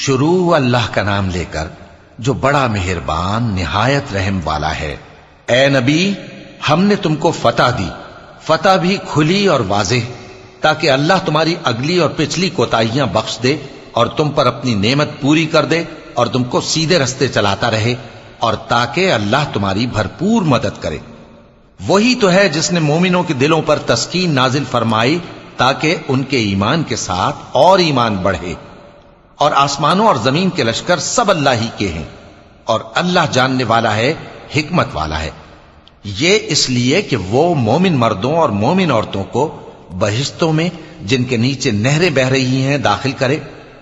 شروع اللہ کا نام لے کر جو بڑا مہربان نہایت رحم والا ہے۔ اے نبی، ہم نے تم کو فتح دی، فتح بھی کھلی اور واضح، تاکہ اللہ تمہاری اگلی اور پچھلی کوتاہیاں بخش دے اور تم پر اپنی نعمت پوری کر دے اور تم کو سیدھے رستے چلاتا رہے، اور تاکہ اللہ تمہاری بھرپور مدد کرے۔ وہی تو ہے جس نے مومنوں کے دلوں پر تسکین نازل فرمائی تاکہ ان کے ایمان کے ساتھ اور ایمان بڑھے، اور آسمانوں اور زمین کے لشکر سب اللہ ہی کے ہیں، اور اللہ جاننے والا ہے، حکمت والا ہے۔ یہ اس لیے کہ وہ مومن مردوں اور مومن عورتوں کو بہشتوں میں جن کے نیچے نہریں بہ رہی ہیں داخل کرے،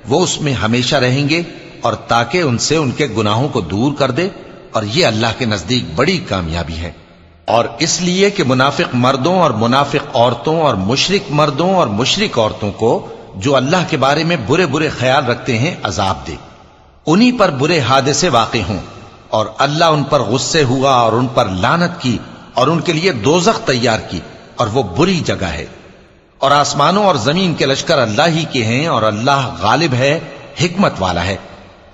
وہ اس میں ہمیشہ رہیں گے، اور تاکہ ان سے ان کے گناہوں کو دور کر دے، اور یہ اللہ کے نزدیک بڑی کامیابی ہے۔ اور اس لیے کہ منافق مردوں اور منافق عورتوں اور مشرک مردوں اور مشرک عورتوں کو جو اللہ کے بارے میں برے برے خیال رکھتے ہیں عذاب دے، انہی پر برے حادثے واقع ہوں، اور اللہ ان پر غصے ہوا اور ان پر لعنت کی اور ان کے لیے دوزخ تیار کی، اور وہ بری جگہ ہے۔ اور آسمانوں اور زمین کے لشکر اللہ ہی کے ہیں، اور اللہ غالب ہے، حکمت والا ہے۔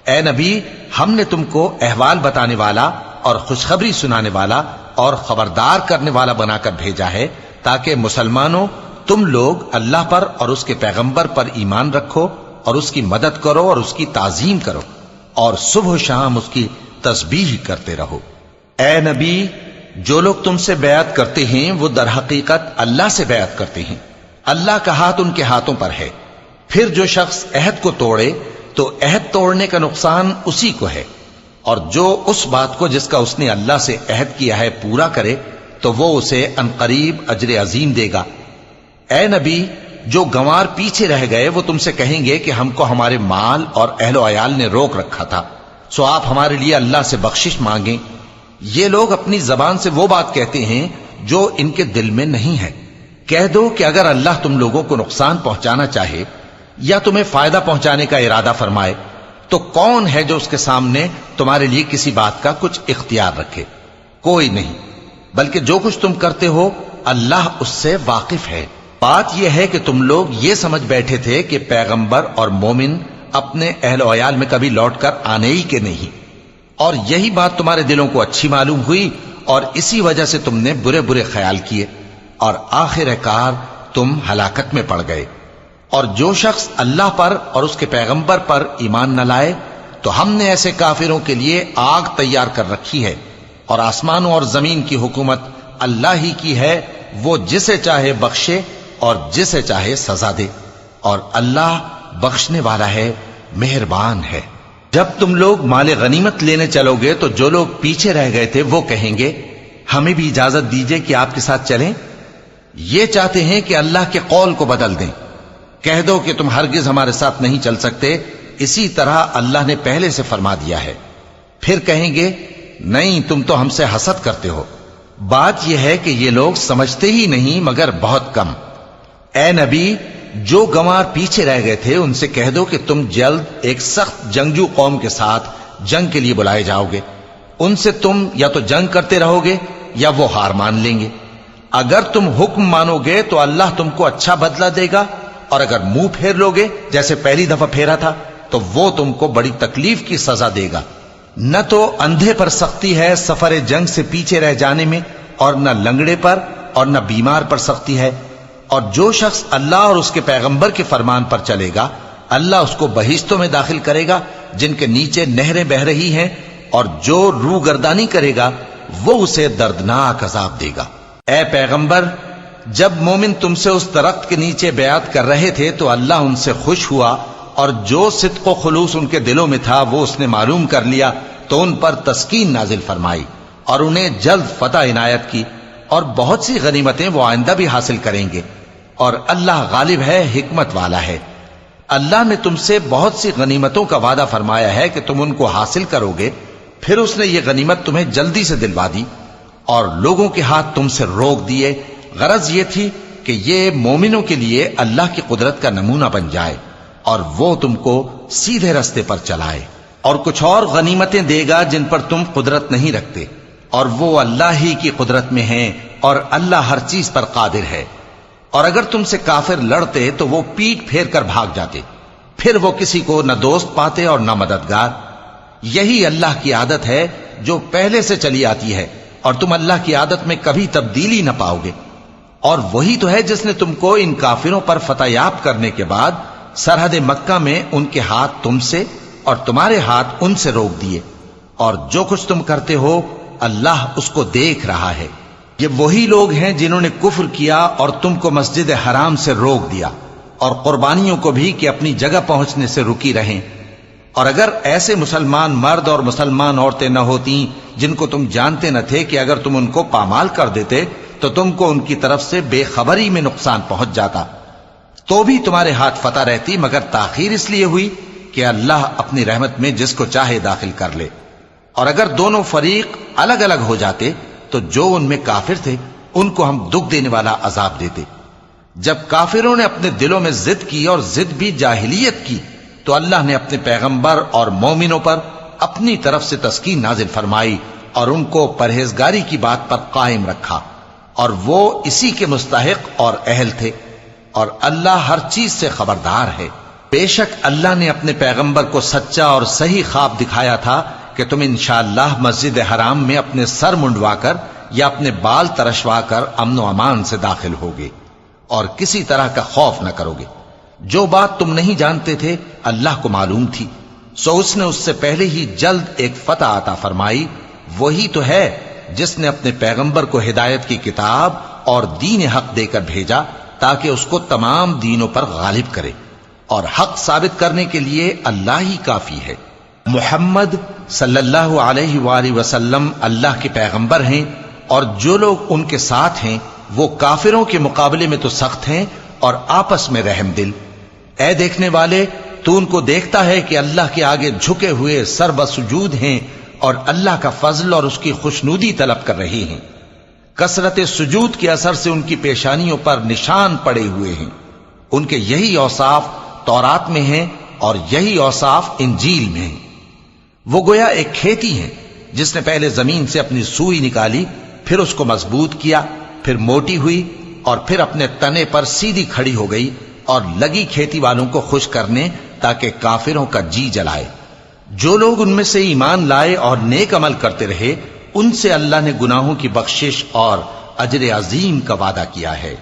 اے نبی، ہم نے تم کو احوال بتانے والا اور خوشخبری سنانے والا اور خبردار کرنے والا بنا کر بھیجا ہے، تاکہ مسلمانوں تم لوگ اللہ پر اور اس کے پیغمبر پر ایمان رکھو اور اس کی مدد کرو اور اس کی تعظیم کرو، اور صبح و شام اس کی تسبیح کرتے رہو۔ اے نبی، جو لوگ تم سے بیعت کرتے ہیں وہ در حقیقت اللہ سے بیعت کرتے ہیں، اللہ کا ہاتھ ان کے ہاتھوں پر ہے۔ پھر جو شخص عہد کو توڑے تو عہد توڑنے کا نقصان اسی کو ہے، اور جو اس بات کو جس کا اس نے اللہ سے عہد کیا ہے پورا کرے تو وہ اسے عنقریب اجر عظیم دے گا۔ اے نبی، جو گنوار پیچھے رہ گئے وہ تم سے کہیں گے کہ ہم کو ہمارے مال اور اہل و عیال نے روک رکھا تھا، سو آپ ہمارے لیے اللہ سے بخشش مانگیں۔ یہ لوگ اپنی زبان سے وہ بات کہتے ہیں جو ان کے دل میں نہیں ہے۔ کہہ دو کہ اگر اللہ تم لوگوں کو نقصان پہنچانا چاہے یا تمہیں فائدہ پہنچانے کا ارادہ فرمائے تو کون ہے جو اس کے سامنے تمہارے لیے کسی بات کا کچھ اختیار رکھے؟ کوئی نہیں، بلکہ جو کچھ تم کرتے ہو اللہ اس سے واقف ہے۔ بات یہ ہے کہ تم لوگ یہ سمجھ بیٹھے تھے کہ پیغمبر اور مومن اپنے اہل و عیال میں کبھی لوٹ کر آنے ہی کے نہیں، اور یہی بات تمہارے دلوں کو اچھی معلوم ہوئی اور اسی وجہ سے تم نے برے برے خیال کیے، اور آخر کار تم ہلاکت میں پڑ گئے۔ اور جو شخص اللہ پر اور اس کے پیغمبر پر ایمان نہ لائے تو ہم نے ایسے کافروں کے لیے آگ تیار کر رکھی ہے، اور آسمانوں اور زمین کی حکومت اللہ ہی کی ہے، وہ جسے چاہے بخشے اور جسے چاہے سزا دے، اور اللہ بخشنے والا ہے، مہربان ہے۔ جب تم لوگ مال غنیمت لینے چلو گے تو جو لوگ پیچھے رہ گئے تھے وہ کہیں گے ہمیں بھی اجازت دیجئے کہ آپ کے ساتھ چلیں۔ یہ چاہتے ہیں کہ اللہ کے قول کو بدل دیں۔ کہہ دو کہ تم ہرگز ہمارے ساتھ نہیں چل سکتے، اسی طرح اللہ نے پہلے سے فرما دیا ہے۔ پھر کہیں گے نہیں، تم تو ہم سے حسد کرتے ہو۔ بات یہ ہے کہ یہ لوگ سمجھتے ہی نہیں مگر بہت کم۔ اے نبی، جو گنوار پیچھے رہ گئے تھے ان سے کہہ دو کہ تم جلد ایک سخت جنگجو قوم کے ساتھ جنگ کے لیے بلائے جاؤ گے، ان سے تم یا تو جنگ کرتے رہو گے یا وہ ہار مان لیں گے۔ اگر تم حکم مانو گے تو اللہ تم کو اچھا بدلہ دے گا، اور اگر منہ پھیر لو گے جیسے پہلی دفعہ پھیرا تھا تو وہ تم کو بڑی تکلیف کی سزا دے گا۔ نہ تو اندھے پر سختی ہے سفر جنگ سے پیچھے رہ جانے میں، اور نہ لنگڑے پر اور نہ بیمار پر سختی ہے۔ اور جو شخص اللہ اور اس کے پیغمبر کے فرمان پر چلے گا اللہ اس کو بہشتوں میں داخل کرے گا جن کے نیچے نہریں بہ رہی ہیں، اور جو روگردانی کرے گا وہ اسے دردناک عذاب دے گا۔ اے پیغمبر، جب مومن تم سے اس درخت کے نیچے بیعت کر رہے تھے تو اللہ ان سے خوش ہوا، اور جو صدق و خلوص ان کے دلوں میں تھا وہ اس نے معلوم کر لیا تو ان پر تسکین نازل فرمائی اور انہیں جلد فتح عنایت کی، اور بہت سی غنیمتیں وہ آئندہ بھی حاصل کریں گے، اور اللہ غالب ہے، حکمت والا ہے۔ اللہ نے تم سے بہت سی غنیمتوں کا وعدہ فرمایا ہے کہ تم ان کو حاصل کرو گے، پھر اس نے یہ غنیمت تمہیں جلدی سے دلوا دی اور لوگوں کے ہاتھ تم سے روک دیے۔ غرض یہ تھی کہ یہ مومنوں کے لیے اللہ کی قدرت کا نمونہ بن جائے اور وہ تم کو سیدھے رستے پر چلائے، اور کچھ اور غنیمتیں دے گا جن پر تم قدرت نہیں رکھتے، اور وہ اللہ ہی کی قدرت میں ہیں، اور اللہ ہر چیز پر قادر ہے۔ اور اگر تم سے کافر لڑتے تو وہ پیٹ پھیر کر بھاگ جاتے، پھر وہ کسی کو نہ دوست پاتے اور نہ مددگار۔ یہی اللہ کی عادت ہے جو پہلے سے چلی آتی ہے، اور تم اللہ کی عادت میں کبھی تبدیلی نہ پاؤ گے۔ اور وہی تو ہے جس نے تم کو ان کافروں پر فتح یاب کرنے کے بعد سرحد مکہ میں ان کے ہاتھ تم سے اور تمہارے ہاتھ ان سے روک دیے، اور جو کچھ تم کرتے ہو اللہ اس کو دیکھ رہا ہے۔ یہ وہی لوگ ہیں جنہوں نے کفر کیا اور تم کو مسجد حرام سے روک دیا، اور قربانیوں کو بھی کہ اپنی جگہ پہنچنے سے رکی رہیں۔ اور اگر ایسے مسلمان مرد اور مسلمان عورتیں نہ ہوتی جن کو تم جانتے نہ تھے کہ اگر تم ان کو پامال کر دیتے تو تم کو ان کی طرف سے بے خبری میں نقصان پہنچ جاتا، تو بھی تمہارے ہاتھ فتح رہتی، مگر تاخیر اس لیے ہوئی کہ اللہ اپنی رحمت میں جس کو چاہے داخل کر لے۔ اور اگر دونوں فریق الگ الگ ہو جاتے تو جو ان میں کافر تھے ان کو ہم دکھ دینے والا عذاب دیتے۔ جب کافروں نے اپنے دلوں میں ضد کی، اور ضد بھی جاہلیت کی، تو اللہ نے اپنے پیغمبر اور مومنوں پر اپنی طرف سے تسکین نازل فرمائی اور ان کو پرہیزگاری کی بات پر قائم رکھا، اور وہ اسی کے مستحق اور اہل تھے، اور اللہ ہر چیز سے خبردار ہے۔ بے شک اللہ نے اپنے پیغمبر کو سچا اور صحیح خواب دکھایا تھا کہ تم انشاءاللہ مسجد حرام میں اپنے سر منڈوا کر یا اپنے بال ترشوا کر امن و امان سے داخل ہوگے اور کسی طرح کا خوف نہ کرو گے۔ جو بات تم نہیں جانتے تھے اللہ کو معلوم تھی، سو اس نے اس سے پہلے ہی جلد ایک فتح عطا فرمائی۔ وہی تو ہے جس نے اپنے پیغمبر کو ہدایت کی کتاب اور دین حق دے کر بھیجا تاکہ اس کو تمام دینوں پر غالب کرے، اور حق ثابت کرنے کے لیے اللہ ہی کافی ہے۔ محمد صلی اللہ علیہ وآلہ وسلم اللہ کے پیغمبر ہیں، اور جو لوگ ان کے ساتھ ہیں وہ کافروں کے مقابلے میں تو سخت ہیں اور آپس میں رحم دل۔ اے دیکھنے والے، تو ان کو دیکھتا ہے کہ اللہ کے آگے جھکے ہوئے سر بسجود ہیں اور اللہ کا فضل اور اس کی خوشنودی طلب کر رہے ہیں۔ کثرت سجود کے اثر سے ان کی پیشانیوں پر نشان پڑے ہوئے ہیں۔ ان کے یہی اوصاف تورات میں ہیں اور یہی اوصاف انجیل میں ہیں۔ وہ گویا ایک کھیتی ہے جس نے پہلے زمین سے اپنی سوئی نکالی، پھر اس کو مضبوط کیا، پھر موٹی ہوئی، اور پھر اپنے تنے پر سیدھی کھڑی ہو گئی، اور لگی کھیتی والوں کو خوش کرنے تاکہ کافروں کا جی جلائے۔ جو لوگ ان میں سے ایمان لائے اور نیک عمل کرتے رہے ان سے اللہ نے گناہوں کی بخشش اور اجر عظیم کا وعدہ کیا ہے۔